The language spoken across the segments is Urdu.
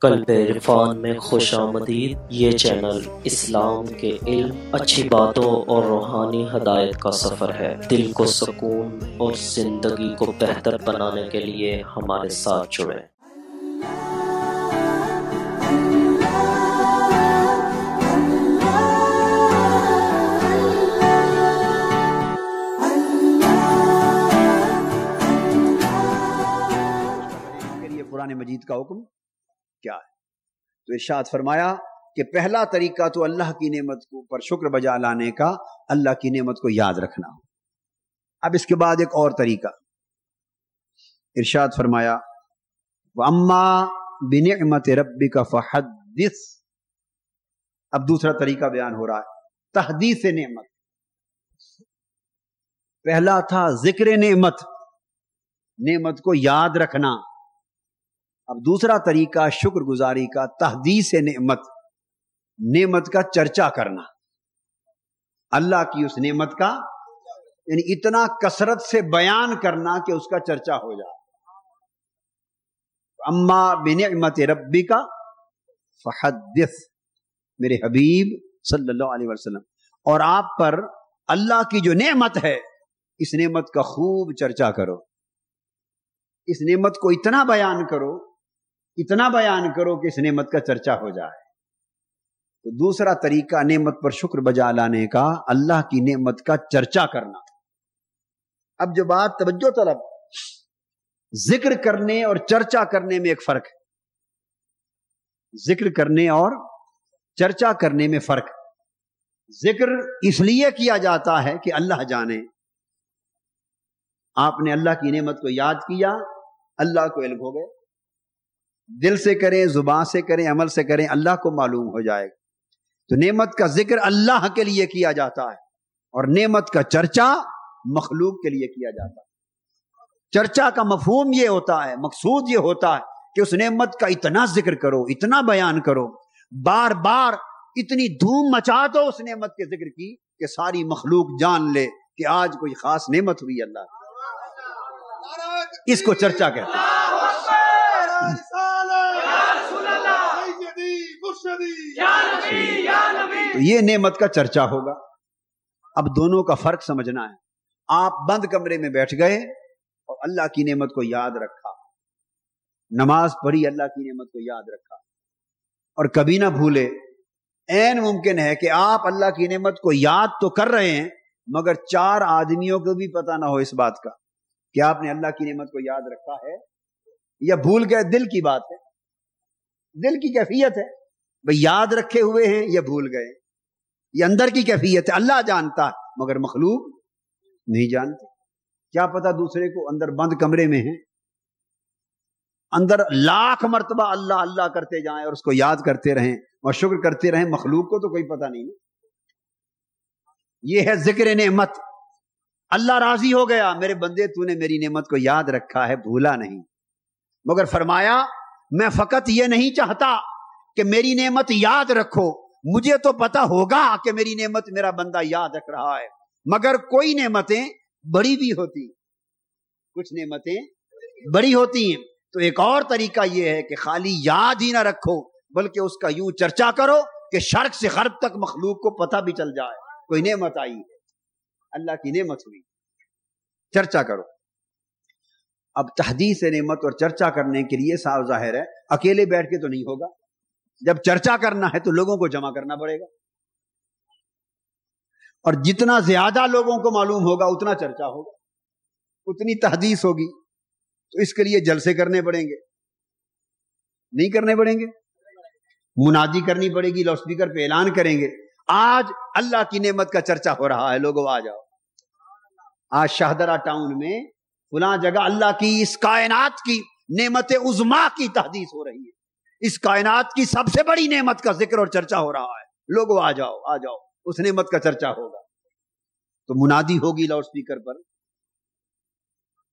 قلب عرفان میں خوش آمدید۔ یہ چینل اسلام کے علم، اچھی باتوں اور روحانی ہدایت کا سفر ہے۔ دل کو سکون اور زندگی کو بہتر بنانے کے لیے ہمارے ساتھ جڑیں۔ قرآن مجید کا حکم کیا ہے؟ تو ارشاد فرمایا کہ پہلا طریقہ تو اللہ کی نعمت کو پر شکر بجا لانے کا، اللہ کی نعمت کو یاد رکھنا ہو۔ اب اس کے بعد ایک اور طریقہ ارشاد فرمایا وَأَمَّا بِنِعْمَةِ رَبِّكَ فَحَدِّثْ۔ اب دوسرا طریقہ بیان ہو رہا ہے، تحدیث نعمت۔ پہلا تھا ذکر نعمت، نعمت کو یاد رکھنا۔ اب دوسرا طریقہ شکر گزاری کا، تحدیث نعمت، نعمت کا چرچا کرنا، اللہ کی اس نعمت کا یعنی اتنا کثرت سے بیان کرنا کہ اس کا چرچا ہو جائے۔ اما بنعمت ربک فحدث، میرے حبیب صلی اللہ علیہ وسلم، اور آپ پر اللہ کی جو نعمت ہے اس نعمت کا خوب چرچا کرو، اس نعمت کو اتنا بیان کرو کہ اس نعمت کا چرچا ہو جائے۔ تو دوسرا طریقہ نعمت پر شکر بجا لانے کا، اللہ کی نعمت کا چرچا کرنا۔ اب جو بات توجہ طلب، ذکر کرنے اور چرچا کرنے میں ایک فرق ہے۔ ذکر کرنے اور چرچا کرنے میں فرق ہے۔ ذکر اس لیے کیا جاتا ہے کہ اللہ جانے، آپ نے اللہ کی نعمت کو یاد کیا، اللہ کو علم ہو گئے، دل سے کریں، زبان سے کریں، عمل سے کریں، اللہ کو معلوم ہو جائے گا۔ تو نعمت کا ذکر اللہ کے لیے کیا جاتا ہے اور نعمت کا چرچا مخلوق کے لیے کیا جاتا ہے۔ چرچا کا مفہوم یہ ہوتا ہے، مقصود یہ ہوتا ہے کہ اس نعمت کا اتنا ذکر کرو، اتنا بیان کرو، بار بار اتنی دھوم مچا دو اس نعمت کے ذکر کی کہ ساری مخلوق جان لے کہ آج کوئی خاص نعمت ہوئی اللہ کی۔ اس کو چرچا کہتے ہیں۔ تو یہ نعمت کا چرچا ہوگا۔ اب دونوں کا فرق سمجھنا ہے۔ آپ بند کمرے میں بیٹھ گئے اور اللہ کی نعمت کو یاد رکھا، نماز پڑھی، اللہ کی نعمت کو یاد رکھا، اور کبھی نہ بھولے۔ عین ممکن ہے کہ آپ اللہ کی نعمت کو یاد تو کر رہے ہیں مگر 4 آدمیوں کو بھی پتہ نہ ہو اس بات کا کہ آپ نے اللہ کی نعمت کو یاد رکھا ہے یا بھول گئے۔ دل کی بات ہے، دل کی کیفیت ہے، بھئی یاد رکھے ہوئے ہیں یا بھول گئے، یہ اندر کی کیفیت ہے۔ اللہ جانتا ہے مگر مخلوق نہیں جانتے۔ کیا پتہ دوسرے کو اندر بند کمرے میں ہیں، اندر لاکھ مرتبہ اللہ اللہ کرتے جائیں اور اس کو یاد کرتے رہیں اور شکر کرتے رہیں، مخلوق کو تو کوئی پتہ نہیں۔ یہ ہے ذکر نعمت۔ اللہ راضی ہو گیا، میرے بندے تو نے میری نعمت کو یاد رکھا ہے، بھولا نہیں۔ مگر فرمایا میں فقط یہ نہیں چاہتا کہ میری نعمت یاد رکھو، مجھے تو پتہ ہوگا کہ میری نعمت میرا بندہ یاد رکھ رہا ہے، مگر کوئی نعمتیں بڑی بھی ہوتی، کچھ نعمتیں بڑی ہوتی ہیں۔ تو ایک اور طریقہ یہ ہے کہ خالی یاد ہی نہ رکھو بلکہ اس کا یوں چرچا کرو کہ شرق سے غرب تک مخلوق کو پتہ بھی چل جائے کوئی نعمت آئی ہے، اللہ کی نعمت ہوئی، چرچا کرو۔ اب تحدیث نعمت اور چرچا کرنے کے لیے صاف ظاہر ہے اکیلے بیٹھ کے تو نہیں ہوگا، جب چرچا کرنا ہے تو لوگوں کو جمع کرنا پڑے گا، اور جتنا زیادہ لوگوں کو معلوم ہوگا اتنا چرچا ہوگا، اتنی تحدیث ہوگی۔ تو اس کے لیے جلسے کرنے پڑیں گے، نہیں کرنے پڑیں گے، منادی کرنی پڑے گی، لاؤڈ اسپیکر پہ اعلان کریں گے آج اللہ کی نعمت کا چرچا ہو رہا ہے، لوگوں آ جاؤ۔ آج شاہدرہ ٹاؤن میں فلاں جگہ اللہ کی اس کائنات کی نعمت عظما کی تحدیث ہو رہی ہے، اس کائنات کی سب سے بڑی نعمت کا ذکر اور چرچا ہو رہا ہے، لوگوں آ جاؤ آ جاؤ، اس نعمت کا چرچا ہوگا۔ تو منادی ہوگی لاؤڈ اسپیکر پر،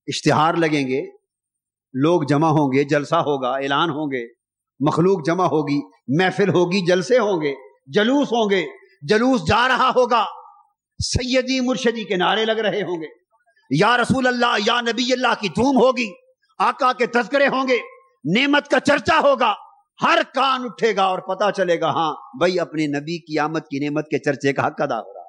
اشتہار لگیں گے، لوگ جمع ہوں گے، جلسہ ہوگا، اعلان ہوں گے، مخلوق جمع ہوگی، محفل ہوگی، جلسے ہوں گے، جلوس ہوں گے، جلوس جا رہا ہوگا، سیدی مرشدی کے نعرے لگ رہے ہوں گے، یا رسول اللہ یا نبی اللہ کی دھوم ہوگی، آقا کے تذکرے ہوں گے، نعمت کا چرچا ہوگا، ہر کان اٹھے گا اور پتا چلے گا ہاں بھائی اپنے نبی کی آمد کی نعمت کے چرچے کا حق ادا ہو رہا ہے.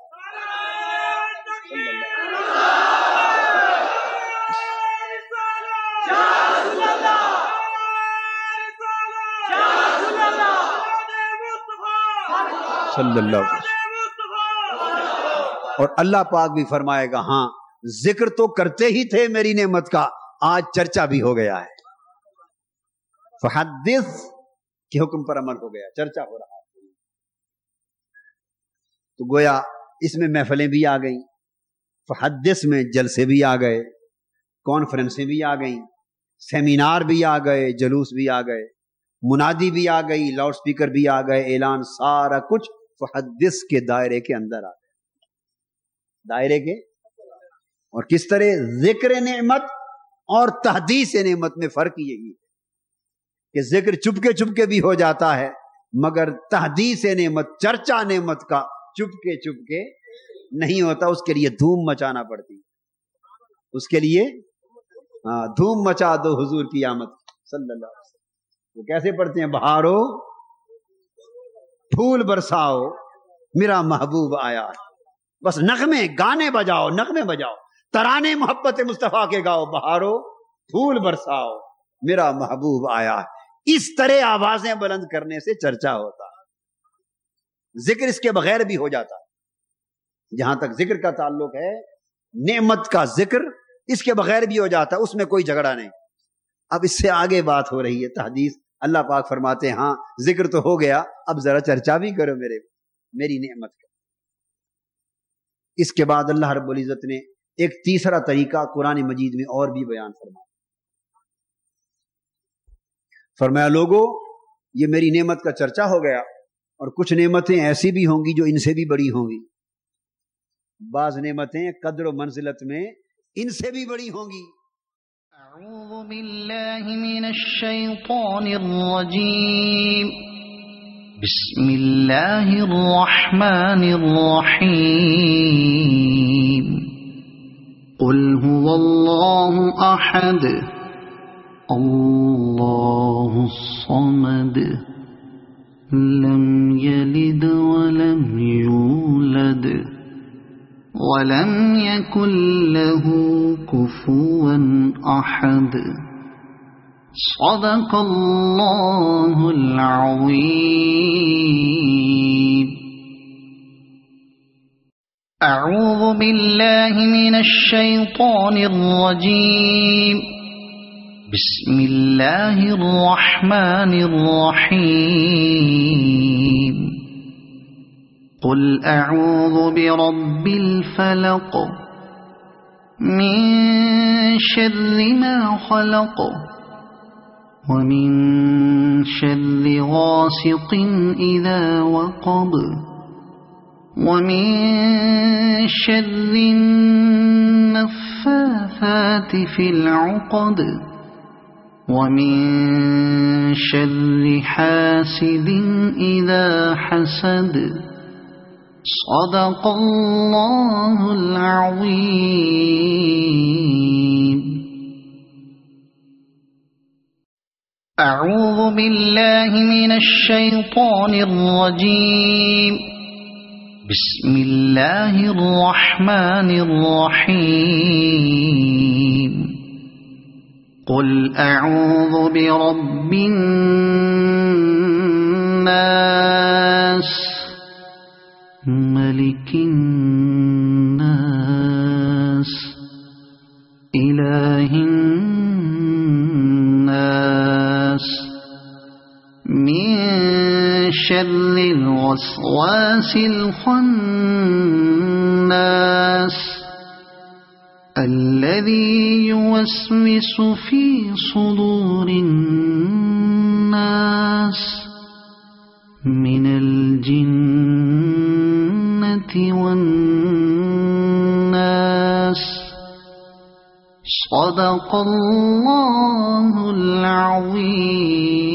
صلی اللہ علیہ وسلم. اور اللہ پاک بھی فرمائے گا ہاں ذکر تو کرتے ہی تھے میری نعمت کا، آج چرچا بھی ہو گیا ہے. فحدث کے حکم پر عمل ہو گیا، چرچا ہو رہا ہے. تو گویا اس میں محفلیں بھی آ گئیں، فحدث میں جلسے بھی آ گئے، کانفرنسیں بھی آ گئیں، سیمینار بھی آ گئے، جلوس بھی آ گئے، منادی بھی آ گئی، لاؤڈ سپیکر بھی آ گئے، اعلان، سارا کچھ فحدث کے دائرے کے اندر آ گئے. دائرے کے. اور کس طرح ذکر نعمت اور تحدیث نعمت میں فرق یہی ہے کہ ذکر چپکے چپکے بھی ہو جاتا ہے، مگر تحدیث نعمت، چرچا نعمت کا چپکے چپکے نہیں ہوتا. اس کے لیے دھوم مچانا پڑتی ہے. اس کے لیے دھوم مچا دو حضور کی آمد صلی اللہ علیہ وسلم. وہ کیسے پڑھتے ہیں؟ بہارو پھول برساؤ میرا محبوب آیا. بس نغمے گانے بجاؤ، نغمے بجاؤ، ترانے محبت مصطفیٰ کے گاؤ. بہارو پھول برساؤ میرا محبوب آیا. اس طرح آوازیں بلند کرنے سے چرچا ہوتا ہے. ذکر اس کے بغیر بھی ہو جاتا ہے. جہاں تک ذکر کا تعلق ہے، نعمت کا ذکر اس کے بغیر بھی ہو جاتا ہے، اس میں کوئی جھگڑا نہیں. اب اس سے آگے بات ہو رہی ہے تحدیث. اللہ پاک فرماتے ہیں ہاں ذکر تو ہو گیا، اب ذرا چرچا بھی کرو میری نعمت کا. اس کے بعد اللہ رب العزت نے ایک تیسرا طریقہ قرآن مجید میں اور بھی بیان فرمایا لوگو یہ میری نعمت کا چرچا ہو گیا، اور کچھ نعمتیں ایسی بھی ہوں گی جو ان سے بھی بڑی ہوں گی. بعض نعمتیں قدر و منزلت میں ان سے بھی بڑی ہوں گی. اعوذ باللہ من الشیطان الرجیم. بسم اللہ الرحمن الرحیم. قل هو اللہ احد اللہ الصمد لم یلد ولم یولد ولم يكن له كفوا أحد. صدق الله العظيم. أعوذ بالله من الشيطان الرجيم. بسم الله الرحمن الرحيم. قل أعوذ برب الفلق من شر ما خلق ومن شر غاسق إذا وقب ومن شر النفاثات في العقد ومن شر حاسد إذا حسد. صدق اللہ العظیم. اعوذ باللہ من الشیطان الرجیم. بسم اللہ الرحمن الرحیم. قل اعوذ برب الناس ملك الناس إله الناس من شر الوسواس الخناس الذي يوسوس في صدور الناس من الجنة والناس. صدق الله العظيم.